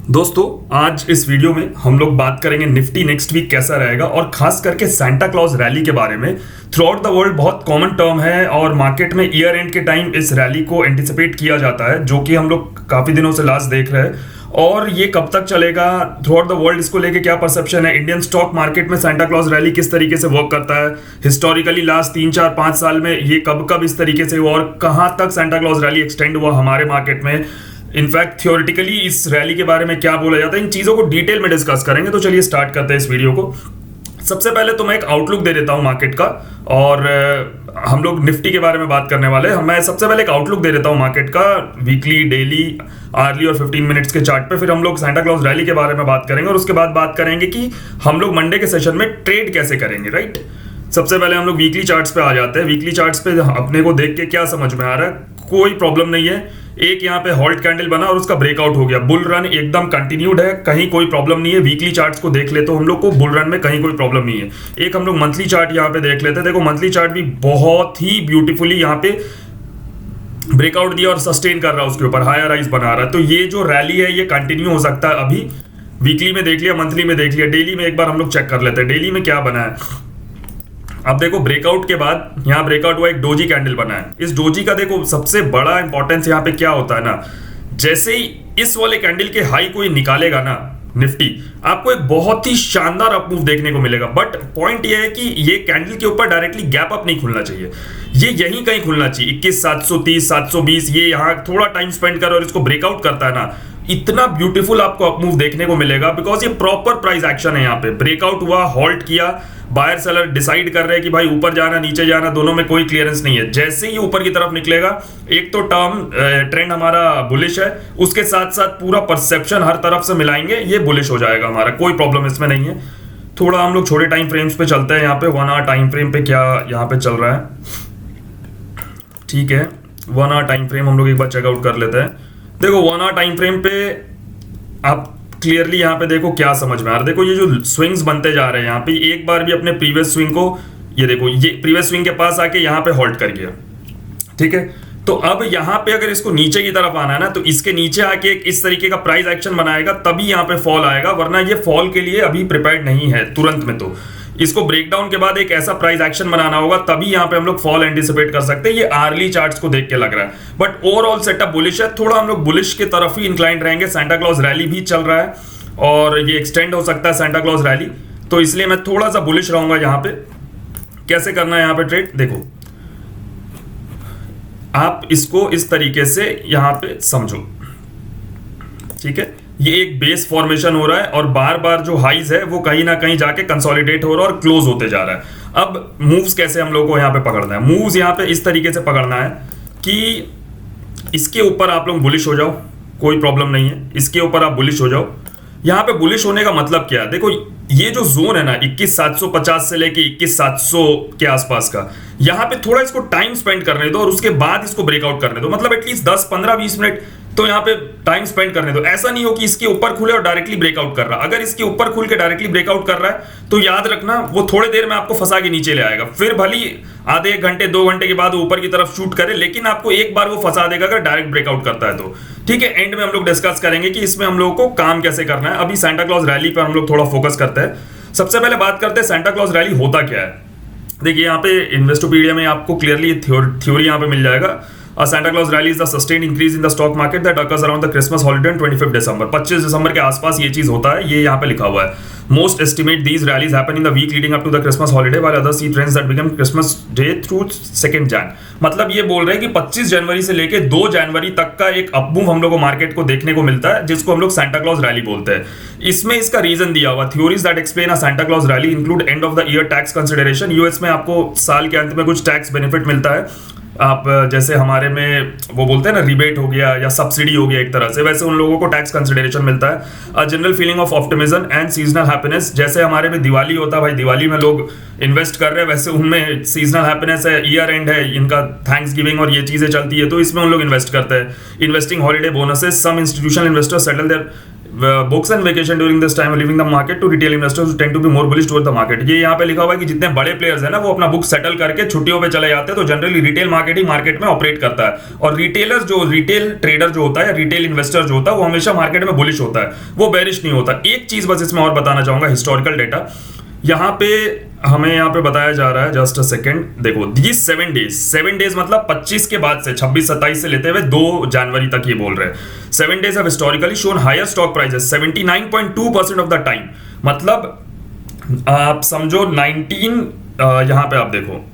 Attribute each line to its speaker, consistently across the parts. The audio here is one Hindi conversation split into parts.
Speaker 1: दोस्तों, आज इस वीडियो में हम लोग बात करेंगे निफ्टी नेक्स्ट वीक कैसा रहेगा और खास करके सांता क्लॉज रैली के बारे में। थ्रू आउट द वर्ल्ड बहुत कॉमन टर्म है और मार्केट में ईयर एंड के टाइम इस रैली को एंटिसिपेट किया जाता है, जो कि हम लोग काफी दिनों से लास्ट देख रहे हैं। और ये कब तक चलेगा, थ्रू आउट द वर्ल्ड इसको लेके क्या परसेप्शन है, इंडियन स्टॉक मार्केट में सांता क्लॉज रैली किस तरीके से वर्क करता है, हिस्टोरिकली लास्ट 3 4 5 साल में ये कब कब इस तरीके से हुआ और कहां तक सांता क्लॉज रैली एक्सटेंड हुआ हमारे मार्केट में। इनफैक्ट थ्योरेटिकली इस रैली के बारे में क्या बोला जाता है, इन चीजों को डिटेल में डिस्कस करेंगे। तो चलिए स्टार्ट करते हैं इस वीडियो को। सबसे पहले तो मैं एक आउटलुक दे देता हूं मार्केट का, और हम लोग निफ्टी के बारे में बात करने वाले हैं। मैं सबसे पहले एक आउटलुक दे देता हूं मार्केट का, वीकली, डेली, आवर्ली और 15 मिनट्स के चार्ट पे। फिर हम लोग सांता क्लॉज रैली के बारे में बात करेंगे और उसके बाद बात करेंगे कि हम लोग मंडे के सेशन में ट्रेड कैसे करेंगे, राइट। सबसे पहले हम लोग वीकली चार्ट्स पे आ जाते हैं। वीकली चार्ट्स पे अपने को देख के क्या समझ में आ रहा है, कोई प्रॉब्लम नहीं है। एक यहाँ पे हॉल्ट कैंडल बना और उसका ब्रेकआउट हो गया, बुल रन एकदम कंटिन्यूड है, कहीं कोई प्रॉब्लम नहीं है। वीकली चार्ट्स को देख ले तो हम लोग को बुल रन में कहीं कोई प्रॉब्लम नहीं है। एक हम लोग मंथली चार्ट यहाँ पे देख लेते हैं। देखो मंथली चार्ट भी बहुत ही ब्यूटीफुली यहाँ पे ब्रेकआउट दिया और सस्टेन कर रहा है, उसके ऊपर हायर राइज बना रहा है। तो ये जो रैली है ये कंटिन्यू हो सकता है। अभी वीकली में देख लिया, मंथली में देख लिया, डेली में एक बार हम लोग चेक कर लेते हैं डेली में क्या बना है। अब देखो ब्रेकआउट के बाद यहाँ ब्रेकआउट हुआ, एक डोजी कैंडल बना है। इस डोजी का देखो सबसे बड़ा इंपॉर्टेंस यहाँ पे क्या होता है ना, जैसे ही इस वाले कैंडल के हाई को ये निकालेगा ना निफ्टी, आपको एक बहुत ही शानदार अप मूव देखने को मिलेगा। बट पॉइंट ये है कि ये कैंडल के ऊपर डायरेक्टली गैप अप नहीं खुलना चाहिए, ये यहीं कहीं खुलना चाहिए। 21,730, 720, ये यहाँ थोड़ा टाइम स्पेंड कर और इसको ब्रेकआउट करता है ना, इतना ब्यूटीफुल आपको अप मूव देखने को मिलेगा। बिकॉज ये प्रॉपर प्राइस एक्शन है। यहाँ पे ब्रेकआउट हुआ, हॉल्ट किया, बायर सेलर डिसाइड कर रहे हैं कि भाई ऊपर जाना नीचे जाना, दोनों में कोई क्लियरेंस नहीं है। जैसे ही ऊपर की तरफ निकलेगा, एक तो टर्म ट्रेंड हमारा बुलिश है, उसके साथ साथ पूरा परसेप्शन हर तरफ से मिलाएंगे, ये बुलिश हो जाएगा हमारा, कोई प्रॉब्लम इसमें नहीं है। थोड़ा हम लोग छोटे टाइम फ्रेम्स पे चलते हैं। यहाँ पे 1 आवर टाइम फ्रेम पे क्या यहाँ पे चल रहा है, ठीक है। 1 आवर टाइम फ्रेम हम लोग एक बार चेकआउट कर लेते हैं। देखो 1 आवर टाइम फ्रेम पे आप क्लियरली यहाँ पे देखो क्या समझ में आ रहा है। देखो ये जो स्विंग्स बनते जा रहे हैं, यहाँ पे एक बार भी अपने प्रीवियस स्विंग को, ये देखो ये प्रीवियस स्विंग के पास आके यहाँ पे होल्ड कर गया, ठीक है। तो अब यहाँ पे अगर इसको नीचे की तरफ आना है ना, तो इसके नीचे आके एक इस तरीके का प्राइस एक्शन बनाएगा, तभी यहाँ पे फॉल आएगा, वरना ये फॉल के लिए अभी प्रिपेयर्ड नहीं है तुरंत में। तो इसको ब्रेकडाउन के बाद एक ऐसा प्राइस एक्शन बनाना होगा, तभी यहाँ पे हम लोग फॉल एंटिसिपेट कर सकते हैं। ये आर्ली चार्ट्स को देख के लग रहा है, बट ओवरऑल सेटअप बुलिश है। थोड़ा हम लोग बुलिश की तरफ ही इंक्लाइंड रहेंगे। सांता क्लॉज रैली भी चल रहा है और ये एक्सटेंड हो सकता है सांता क्लॉज रैली, तो इसलिए मैं थोड़ा सा बुलिश रहूंगा यहाँ पे। कैसे करना है यहाँ पे ट्रेड, देखो आप इसको इस तरीके से यहाँ पे समझो, ठीक है। ये एक बेस फॉर्मेशन हो रहा है और बार बार जो हाइज है वो कहीं ना कहीं जाके कंसोलिडेट हो रहा है और क्लोज होते जा रहा है। अब मूव्स कैसे हम लोग को यहाँ पे पकड़ना है, मूव्स यहाँ पे इस तरीके से पकड़ना है कि इसके ऊपर आप लोग बुलिश हो जाओ, कोई प्रॉब्लम नहीं है, इसके ऊपर आप बुलिश हो जाओ। यहाँ पे बुलिश होने का मतलब क्या है, देखो ये जो जोन है ना 21,750 से लेके 21,700 के आसपास का, यहाँ पे थोड़ा इसको टाइम स्पेंड करने दो और उसके बाद इसको ब्रेकआउट करने दो। मतलब एटलीस्ट 10 15 20 मिनट तो यहाँ पे टाइम स्पेंड करने दो। ऐसा नहीं हो कि इसके ऊपर खुले और डायरेक्टली ब्रेकआउट कर रहा। अगर इसके ऊपर खुल के डायरेक्टली ब्रेकआउट कर रहा है तो याद रखना वो थोड़ी देर में आपको फंसा के नीचे ले आएगा। फिर भली आधे 1 घंटे 2 घंटे के बाद ऊपर की तरफ शूट करे, लेकिन आपको एक बार वो फंसा देगा अगर डायरेक्ट ब्रेकआउट करता है तो, ठीक है। एंड में हम लोग डिस्कस करेंगे कि इसमें हम लोगों को काम कैसे करना है। अभी सांता क्लॉज रैली पर हम लोग थोड़ा फोकस करते हैं। सबसे पहले बात करते हैं सांता क्लॉज रैली होता क्या है। देखिए यहाँ पे इन्वेस्टोपीडिया में आपको क्लियरली थ्योरी यहाँ पे मिल जाएगा। Santa Claus rally is the sustained increase in the stock market that occurs around the Christmas holiday on 25th December। 25 दिसंबर के आसपास ये चीज होता है, ये यहाँ पे लिखा हुआ है। Most estimate these rallies happen in the week leading up to the Christmas holiday, while others see trends that begin Christmas Day through 2 Jan। मतलब ये बोल रहे हैं कि 25 जनवरी से लेके 2 जनवरी तक का एक अपमूव हम लोग को मार्केट को देखने को मिलता है, जिसको हम लोग सांता क्लॉज रैली बोलते हैं। इसमें इसका रीजन दिया हुआ, theories that explain a Santa Claus rally include end of the year tax consideration. US में आपको साल के अंत में कुछ टैक्स बेनिफिट मिलता है। आप जैसे हमारे में वो बोलते हैं ना रिबेट हो गया या सब्सिडी हो गया एक तरह से, वैसे उन लोगों को टैक्स कंसिडरेशन मिलता है। General feeling of optimism and seasonal happiness, जैसे हमारे में दिवाली होता है भाई, दिवाली में लोग इन्वेस्ट कर रहे हैं, वैसे उनमें सीजनल हैप्पीनेस है, ईयर एंड है, इनका थैंक्स गिविंग और ये चीजें चलती है, तो इसमें उन लोग इन्वेस्ट करते हैं। Investing holiday bonuses, some institutional investors settle their books and vacation during this time living the market to retail investors tend to be more bullish toward the market. ये यहाँ पे लिखा हुआ है कि जितने बड़े प्लेयर्स हैं ना वो अपना बुक सेटल करके छुट्टियों पे चले जाते हैं, तो जनरली रिटेल मार्केट ही मार्केट में ऑपरेट करता है। और रिटेलर जो रिटेल ट्रेडर जो होता है या रिटेल इन्वेस्टर जो होता है वो हमेशा मार्केट में बुलिश होता है, वो बेरिश नहीं होता। एक चीज बस इसमें और बताना चाहूंगा, हिस्टोरिकल डेटा यहाँ पे हमें यहाँ पे बताया जा रहा है, जस्ट अ सेकेंड। देखो ये 7 डेज मतलब 25 के बाद से 26-27 से लेते हुए 2 जनवरी तक ये बोल रहे हैं। 7 days have historically shown higher stock prices 79.2% of the time. मतलब आप समझो 19 यहाँ पे आप देखो,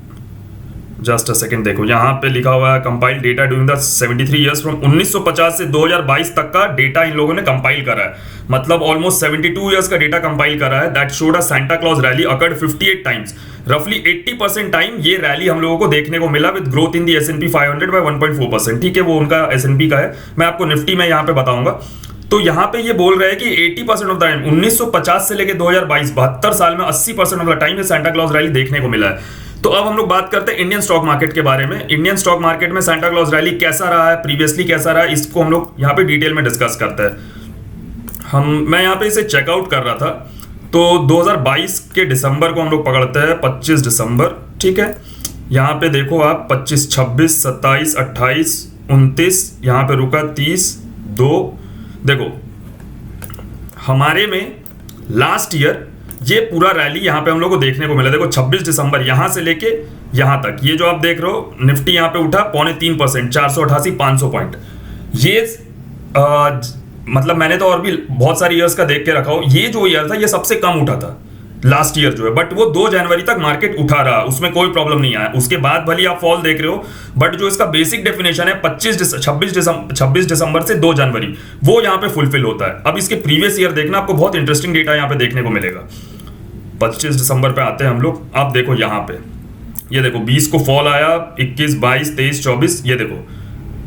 Speaker 1: जस्ट अ सेकेंड, देखो यहाँ पे लिखा हुआ है compile data during the 73 years from 1950 से 2022 तक का डेटा इन लोगों ने कंपाइल करा है। मतलब ऑलमोस्ट 72 ईयर्स का डेटा कंपाइल करा है। That showed a Santa Claus rally occurred 58 times, रफली 80% टाइम ये रैली हम लोगों को देखने को मिला, with growth in the S&P 500 by 1.4%। ठीक है, वो उनका S&P का है, मैं आपको निफ्टी में यहाँ पे बताऊंगा। तो यहाँ पे ये बोल रहे हैं कि 80% ऑफ द टाइम 1950 से लेके 2022 72 साल में 80% ऑफ द टाइम ये सांता क्लॉज रैली देखने को मिला है। तो अब हम लोग बात करते हैं इंडियन स्टॉक मार्केट के बारे में। इंडियन स्टॉक मार्केट में सांता क्लॉज रैली कैसा रहा है, प्रीवियसली कैसा रहा है, इसको हम लोग यहाँ पे डिटेल में डिस्कस करते हैं। मैं यहाँ पे इसे चेकआउट कर रहा था, तो 2022 के दिसंबर को हम लोग पकड़ते हैं, 25 दिसंबर। ठीक है, यहाँ पे देखो आप 25, 26, 27, 28, 29, यहाँ पे रुका 30, 2। देखो हमारे में लास्ट ईयर ये पूरा रैली यहाँ पे हम लोग को देखने को मिला। देखो 26 दिसंबर यहाँ से लेके यहाँ तक, ये जो आप देख रहे हो निफ्टी यहाँ पे उठा 0.3%, 488, 500 पॉइंट। ये मतलब मैंने तो और भी बहुत सारी ईयर्स का देख के रखा हो, ये जो ईयर था ये सबसे कम उठा था लास्ट ईयर जो है, बट वो 2 जनवरी तक मार्केट उठा रहा, उसमें कोई प्रॉब्लम नहीं आया। उसके बाद भले आप फॉल देख रहे हो, बट जो इसका बेसिक डेफिनेशन है 26 दिसंबर से 2 जनवरी, वो यहाँ पे फुलफिल होता है। अब इसके प्रीवियस ईयर देखना, आपको बहुत इंटरेस्टिंग डेटा यहाँ पे देखने को मिलेगा। 25 दिसंबर पे आते हैं हम लोग। आप देखो यहाँ पे, ये देखो 20 को फॉल आया, 21, 22, 23, 24, ये देखो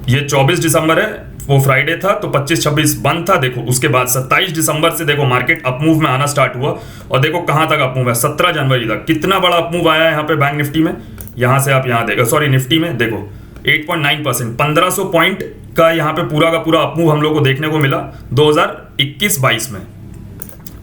Speaker 1: ये 24 दिसंबर है, वो फ्राइडे था, तो 25-26 बंद था। देखो उसके बाद 27 दिसंबर से देखो मार्केट अपमूव में आना स्टार्ट हुआ, और देखो कहां तक अपमूव है, 17 जनवरी तक। कितना बड़ा अपमूव आया है यहाँ पे बैंक निफ्टी में, यहां से आप यहाँ देखो, सॉरी निफ्टी में देखो 8.9%, 1500 पॉइंट का यहाँ पे पूरा का पूरा अपमूव हम लोग को देखने को मिला 2021-22 में।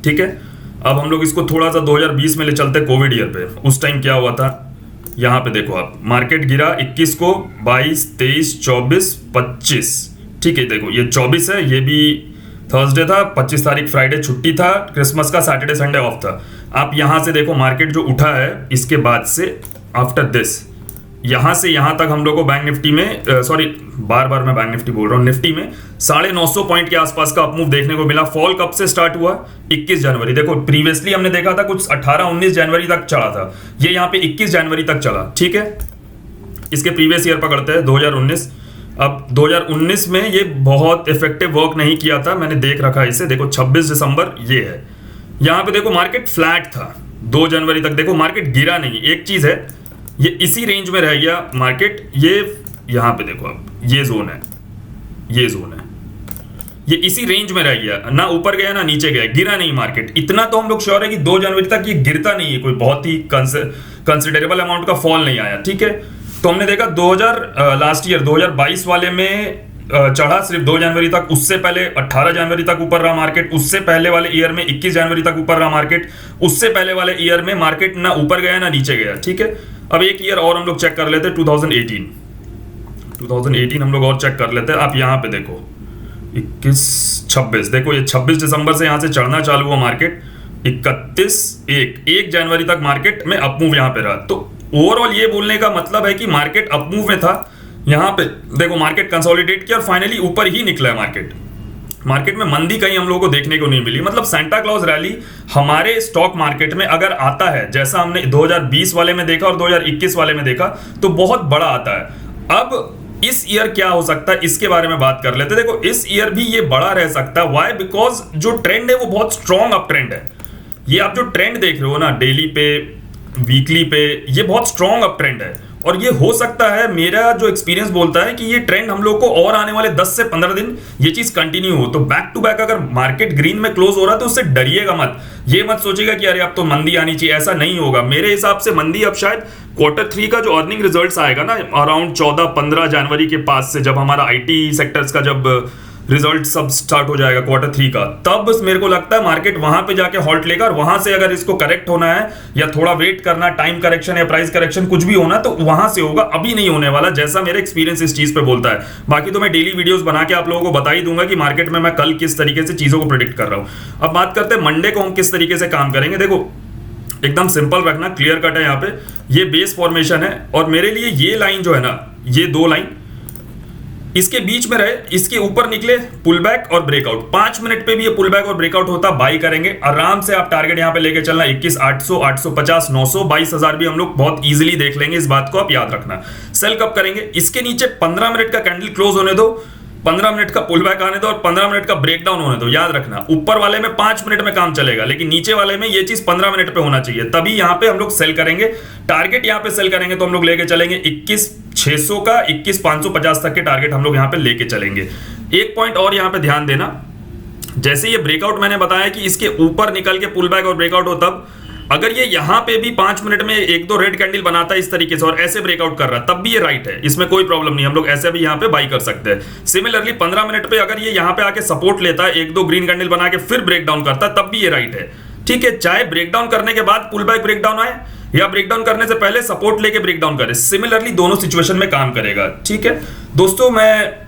Speaker 1: ठीक है, अब हम लोग इसको थोड़ा सा 2020 में ले चलते, कोविड ईयर पे। उस टाइम क्या हुआ था, यहाँ पे देखो आप, मार्केट गिरा 21 को, 22, 23, 24, 25। ठीक है, देखो ये 24 है, ये भी थर्सडे था, 25 तारीख फ्राइडे छुट्टी था, क्रिसमस का सैटरडे संडे ऑफ था। आप यहां से देखो मार्केट जो उठा है इसके बाद से, आफ्टर दिस यहां से यहां तक हम लोग को बैंक निफ्टी में सॉरी बार बार मैं बैंक निफ्टी बोल रहा हूं, निफ्टी में 950 पॉइंट के आसपास का अपमूव देखने को मिला। फॉल कब से स्टार्ट हुआ, 21 जनवरी। देखो प्रीवियसली हमने देखा था कुछ 18-19 जनवरी तक चढ़ा था, ये यहाँ पे 21 जनवरी तक चला। ठीक है, इसके प्रीवियस ईयर पकड़ते हैं 2019। अब 2019 में ये बहुत इफेक्टिव वर्क नहीं किया था, मैंने देख रखा है इसे। देखो 26 दिसंबर ये है, यहाँ पे देखो मार्केट फ्लैट था 2 जनवरी तक, देखो मार्केट गिरा नहीं। एक चीज है, ये इसी रेंज में रह गया मार्केट। ये यहाँ पे देखो अब ये जोन है, ये जोन है, ये इसी रेंज में रह गया, ना ऊपर गया ना नीचे गया, गिरा नहीं मार्केट। इतना तो हम लोग श्योर है कि 2 जनवरी तक ये गिरता नहीं है, कोई बहुत ही कंसिडरेबल अमाउंट का फॉल नहीं आया। ठीक है, तो हमने देखा लास्ट ईयर 2022 वाले में चढ़ा सिर्फ 2 जनवरी तक, उससे पहले 18 जनवरी तक ऊपर रहा मार्केट, उससे पहले वाले ईयर में 21 जनवरी तक ऊपर रहा मार्केट, उससे पहले वाले ईयर में मार्केट ना ऊपर गया ना नीचे गया। ठीक है, अब एक ईयर और हम लोग चेक कर लेते हैं, 2018 हम लोग और चेक कर लेते हैं। आप यहाँ पे देखो 21-26, देखो ये 26 दिसंबर से यहाँ से चढ़ना चालू हुआ मार्केट, 1 जनवरी तक मार्केट में अपमूव यहाँ पे रहा। तो ओवरऑल ये बोलने का मतलब है कि मार्केट अपमूव में था। यहाँ पे देखो मार्केट कंसोलिडेट किया और फाइनली ऊपर ही निकला है मार्केट में मंदी कहीं हम लोगों को देखने को नहीं मिली। मतलब सांता क्लॉज रैली हमारे स्टॉक मार्केट में अगर आता है, जैसा हमने 2020 वाले में देखा और 2021 वाले में देखा, तो बहुत बड़ा आता है। अब इस ईयर क्या हो सकता है, इसके बारे में बात कर लेते हैं। देखो इस ईयर भी ये बड़ा रह सकता है। व्हाई? बिकॉज जो ट्रेंड है वो बहुत स्ट्रॉन्ग अप ट्रेंड है। ये आप जो ट्रेंड देख रहे हो ना, डेली पे, वीकली पे, ये बहुत स्ट्रॉन्ग अप ट्रेंड है। और ये हो सकता है, मेरा जो एक्सपीरियंस बोलता है कि ये ट्रेंड हम लोग को और आने वाले 10 से 15 दिन ये चीज कंटिन्यू हो। तो बैक टू बैक अगर मार्केट ग्रीन में क्लोज हो रहा है तो उससे डरिएगा मत। ये मत सोचिएगा कि अरे अब तो मंदी आनी चाहिए, ऐसा नहीं होगा। मेरे हिसाब से मंदी अब शायद Q3 का जो अर्निंग रिजल्ट्स आएगा ना, अराउंड 14-15 जनवरी के पास से, जब हमारा IT सेक्टर्स का जब रिजल्ट सब स्टार्ट हो जाएगा Q3 का, तब मेरे को लगता है मार्केट वहां पे जाके हॉल्ट लेगा और वहां से अगर इसको करेक्ट होना है या थोड़ा वेट करना, टाइम करेक्शन या प्राइस करेक्शन कुछ भी होना तो वहां से होगा, अभी नहीं होने वाला, जैसा मेरा एक्सपीरियंस इस चीज पे बोलता है। बाकी तो मैं डेली वीडियोस बना के आप लोगों को बता ही दूंगा कि मार्केट में मैं कल किस तरीके से चीजों को प्रेडिक्ट कर रहा हूं। अब बात करते हैं मंडे को हम किस तरीके से काम करेंगे। देखो एकदम सिंपल रखना, क्लियर कट है, यहाँ पे ये बेस फॉर्मेशन है और मेरे लिए ये लाइन जो है ना, ये दो लाइन इसके बीच में रहे, इसके ऊपर निकले पुल बैक और ब्रेकआउट, 5 मिनट पे भी ये पुल बैक और ब्रेकआउट होता, बाई करेंगे आराम से। आप टारगेट यहां पे लेके चलना 21,800, 850, 900, 22,000 भी हम लोग बहुत इजीली देख लेंगे, इस बात को आप याद रखना। सेल कब करेंगे, इसके नीचे 15 मिनट का कैंडल क्लोज होने दो, 15 मिनट का पुल बैक आने दो और 15 मिनट का ब्रेकडाउन होने दो। याद रखना ऊपर वाले में 5 मिनट में काम चलेगा, लेकिन नीचे वाले में ये चीज 15 मिनट पे होना चाहिए, तभी यहां पे हम लोग सेल करेंगे। टारगेट यहां पे सेल करेंगे तो हम लोग लेके चलेंगे 21,600 का 21,550 तक के टारगेट हम लोग यहां पे लेके चलेंगे। एक पॉइंट और यहां पे ध्यान देना, जैसे ये ब्रेकआउट मैंने बताया कि इसके ऊपर निकल के पुल बैक और ब्रेकआउट हो, तब अगर ये यहां पे भी 5 मिनट में 1-2 रेड कैंडल बनाता है इस तरीके से और ऐसे ब्रेकआउट कर रहा है, तब भी ये राइट है, इसमें कोई प्रॉब्लम नहीं, हम लोग ऐसे भी यहां पे बाई कर सकते हैं। सिमिलरली 15 मिनट पे अगर ये यहां पे आके सपोर्ट लेता है, 1-2 ग्रीन कैंडल बना के फिर ब्रेकडाउन करता है, तब भी ये राइट है। ठीक है, चाहे ब्रेकडाउन करने के बाद पुल बैक ब्रेकडाउन आए या ब्रेकडाउन करने से पहले सपोर्ट लेके ब्रेकडाउन करे, सिमिलरली दोनों सिचुएशन में काम करेगा। ठीक है दोस्तों, मैं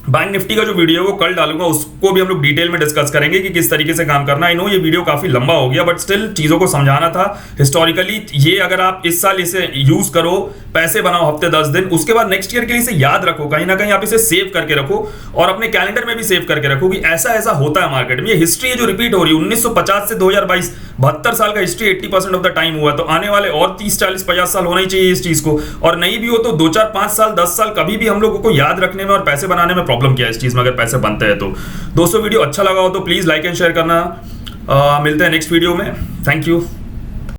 Speaker 1: बैंक निफ्टी का जो वीडियो है वो कल डालूंगा, उसको भी हम लोग डिटेल में डिस्कस करेंगे कि किस तरीके से काम करना। आई नो ये वीडियो काफी लंबा हो गया, बट स्टिल चीजों को समझाना था। हिस्टोरिकली ये अगर आप इस साल इसे यूज करो, पैसे बनाओ हफ्ते 10 दिन, उसके बाद नेक्स्ट ईयर के लिए इसे याद रखो, कहीं ना कहीं आप इसे सेव करके रखो और अपने कैलेंडर में भी सेव करके रखो कि ऐसा ऐसा होता है मार्केट में। ये हिस्ट्री है जो रिपीट हो रही है 1950 से 2022, 72 साल का हिस्ट्री 80% ऑफ द टाइम हुआ, तो आने वाले और 30, 40, 50 साल होना ही चाहिए इस चीज को। और नहीं भी हो तो 2, 4, 5 साल, 10 साल कभी भी हम लोगों को याद रखने में और पैसे बनाने में प्रॉब्लम क्या है इस चीज में, अगर पैसे बनते हैं तो। दोस्तों वीडियो अच्छा लगा हो तो प्लीज लाइक एंड शेयर करना। मिलते हैं नेक्स्ट वीडियो में। Thank you.